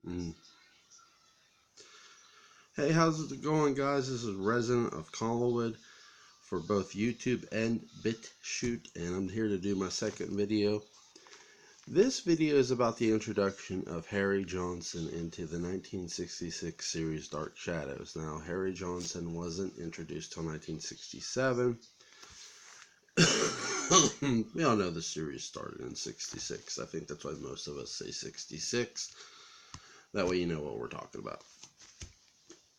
Mm. Hey, how's it going, guys? This is Resident of Collinwood for both YouTube and BitChute, and I'm here to do my second video. This video is about the introduction of Harry Johnson into the 1966 series Dark Shadows. Now, Harry Johnson wasn't introduced till 1967. We all know the series started in 66. I think that's why most of us say 66. That way you know what we're talking about.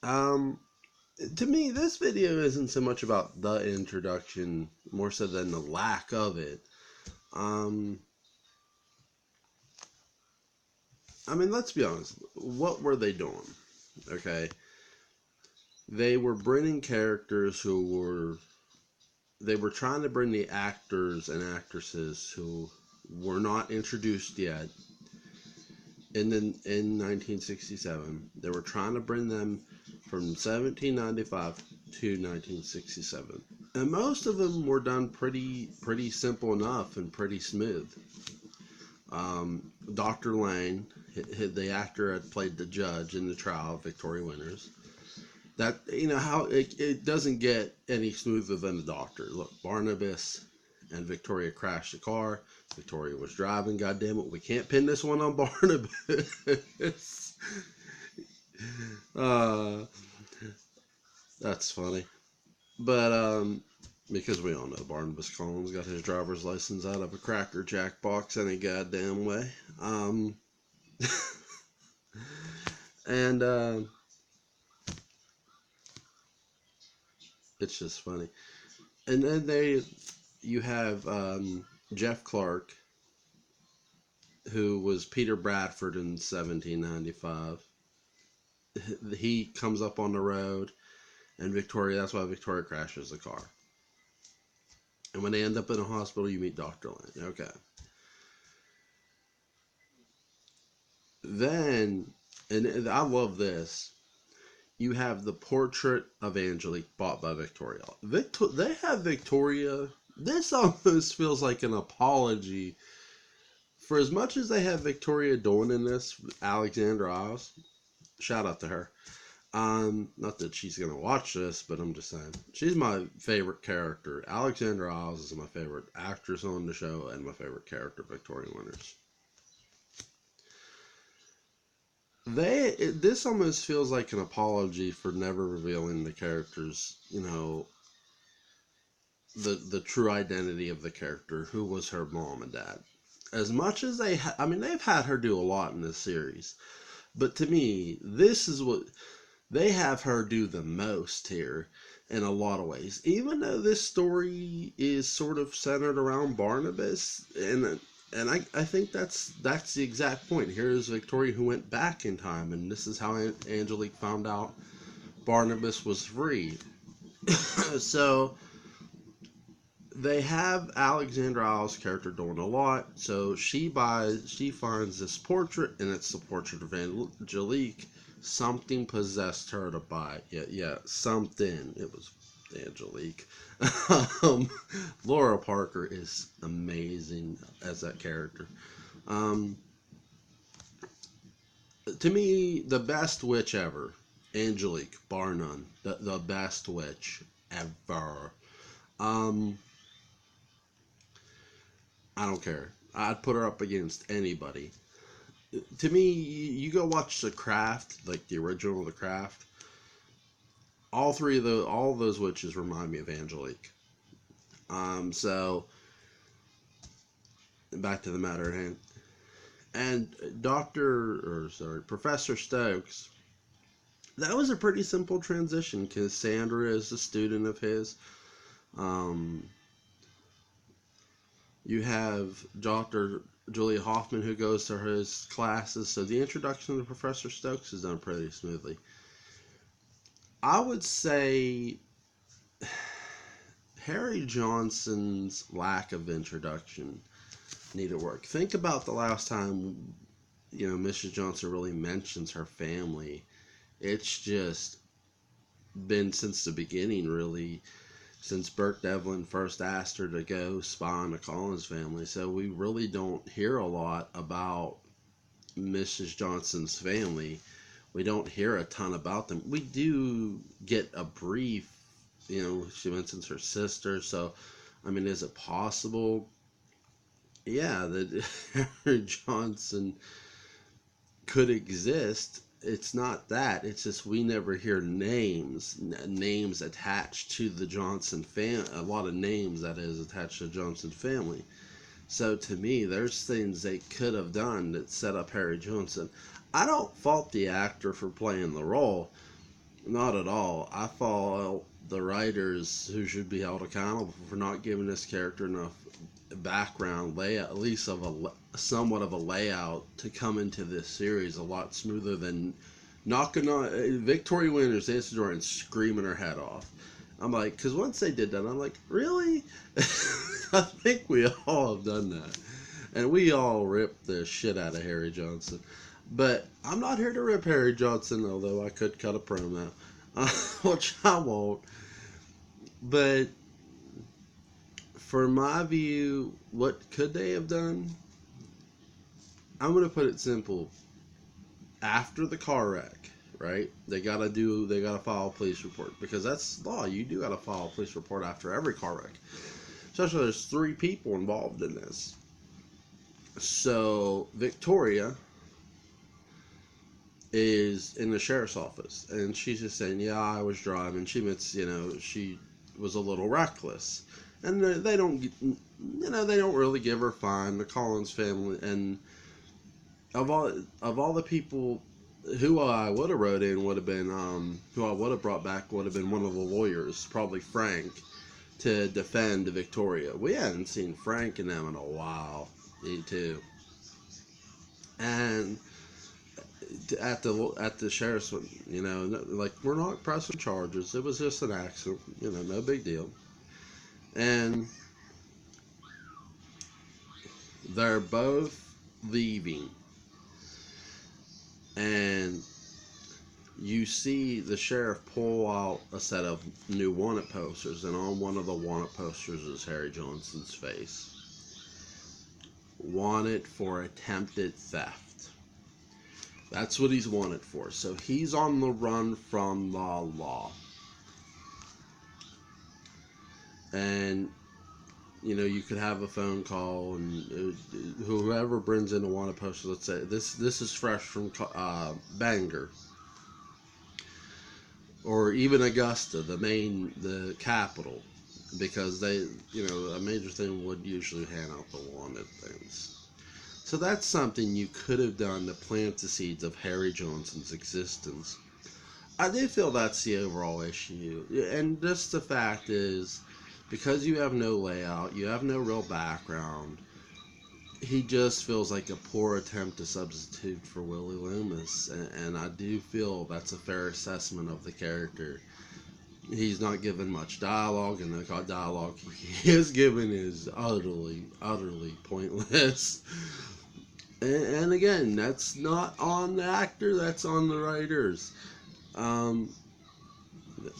To me, this video isn't so much about the introduction, more so than the lack of it. I mean, let's be honest. What were they doing? Okay. They were bringing characters they were trying to bring the actors and actresses who were not introduced yet. And then in 1967, they were trying to bring them from 1795 to 1967. And most of them were done pretty simple enough and pretty smooth. Dr. Lane, the actor that played the judge in the trial of Victoria Winters, that, you know, how it doesn't get any smoother than the doctor. Look, Barnabas and Victoria crashed the car. Victoria was driving. God damn it, we can't pin this one on Barnabas. That's funny. But because we all know Barnabas Collins got his driver's license out of a Cracker Jack box any goddamn way. And it's just funny. And then you have Jeff Clark, who was Peter Bradford in 1795. He comes up on the road, and Victoria, that's why Victoria crashes the car. And when they end up in a hospital, you meet Dr. Lane. Okay. Then, and I love this, you have the portrait of Angelique bought by Victoria. They have Victoria. This almost feels like an apology for as much as they have Victoria doing in this. Alexandra Isles, shout out to her. Not that she's gonna watch this, but I'm just saying she's my favorite character. Alexandra Isles is my favorite actress on the show and my favorite character, Victoria Winters. This almost feels like an apology for never revealing the characters, you know, the true identity of the character, who was her mom and dad. As much as they've had her do a lot in this series, but to me, this is what they have her do the most here in a lot of ways. Even though this story is sort of centered around Barnabas, and I think that's the exact point. Here is Victoria who went back in time, and this is how Angelique found out Barnabas was free. So they have Alexandra Isles' character doing a lot. So she finds this portrait, and it's the portrait of Angelique. Something possessed her to buy it. Yeah, something. It was Angelique. Laura Parker is amazing as that character. To me, the best witch ever, Angelique, bar none. The best witch ever. I don't care. I'd put her up against anybody. To me, you go watch The Craft, like the original The Craft. All those witches remind me of Angelique. So back to the matter at hand. And Professor Stokes, that was a pretty simple transition because Sandra is a student of his. You have Dr. Julia Hoffman who goes to his classes, so the introduction to Professor Stokes is done pretty smoothly. I would say Harry Johnson's lack of introduction needed work. Think about the last time, you know, Mrs. Johnson really mentions her family. It's just been since the beginning, really, since Burke Devlin first asked her to go spy on the Collins family. So we really don't hear a lot about, Mrs. Johnson's family, we don't hear a ton about them. We do get a brief, she mentions her sister. So, I mean, is it possible? Yeah, that Harry Johnson could exist. It's not that. It's just we never hear names attached to the Johnson family. A lot of names, that is, attached to the Johnson family. So to me, there's things they could have done that set up Harry Johnson. I don't fault the actor for playing the role. Not at all. I fault the writers, who should be held accountable for not giving this character enough background layout, at least of somewhat of a layout, to come into this series a lot smoother than knocking on Victoria Winters, Nancy Jordan, screaming her head off. I'm like, because once they did that, I'm like, really? I think we all have done that. And we all ripped the shit out of Harry Johnson. But I'm not here to rip Harry Johnson, although I could cut a promo, which I won't. But for my view, what could they have done? I'm going to put it simple. After the car wreck, right? They gotta file a police report, because that's law. You do gotta file a police report after every car wreck. Especially there's 3 people involved in this. So Victoria is in the sheriff's office, and she's just saying, yeah, I was driving. She admits, she was a little reckless. And they don't really give her fine. The Collins family, and of all the people who I would have wrote in, would have been who I would have brought back would have been one of the lawyers, probably Frank, to defend Victoria. We hadn't seen Frank and them in a while, me too. And at the sheriff's, like, we're not pressing charges. It was just an accident, no big deal. And they're both leaving, and you see the sheriff pull out a set of new wanted posters, and on one of the wanted posters is Harry Johnson's face. Wanted for attempted theft. That's what he's wanted for. So he's on the run from the law. And, you could have a phone call, and whoever brings in a wanted poster, let's say, this is fresh from Bangor. Or even Augusta, the capital, because they, a major thing would usually hand out the wanted things. So that's something you could have done to plant the seeds of Harry Johnson's existence. I do feel that's the overall issue. And just the fact is, because you have no layout, you have no real background, he just feels like a poor attempt to substitute for Willie Loomis. And I do feel that's a fair assessment of the character. He's not given much dialogue, and the dialogue he is given is utterly pointless. And again, that's not on the actor, that's on the writers.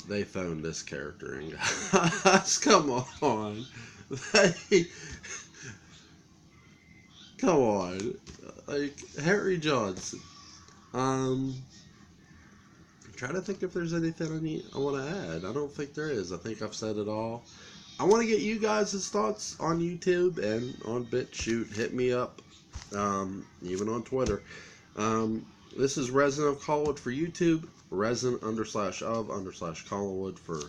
They phoned this character in, guys. Come on. Come on. Like, Harry Johnson. I'm trying to think if there's anything I want to add. I don't think there is. I think I've said it all. I want to get you guys' thoughts on YouTube and on BitChute. Hit me up. Even on Twitter. This is Resin of Collinwood for YouTube. Resin_of_Collinwood for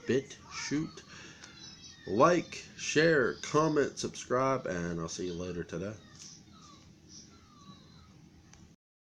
BitChute. Like, share, comment, subscribe, and I'll see you later today.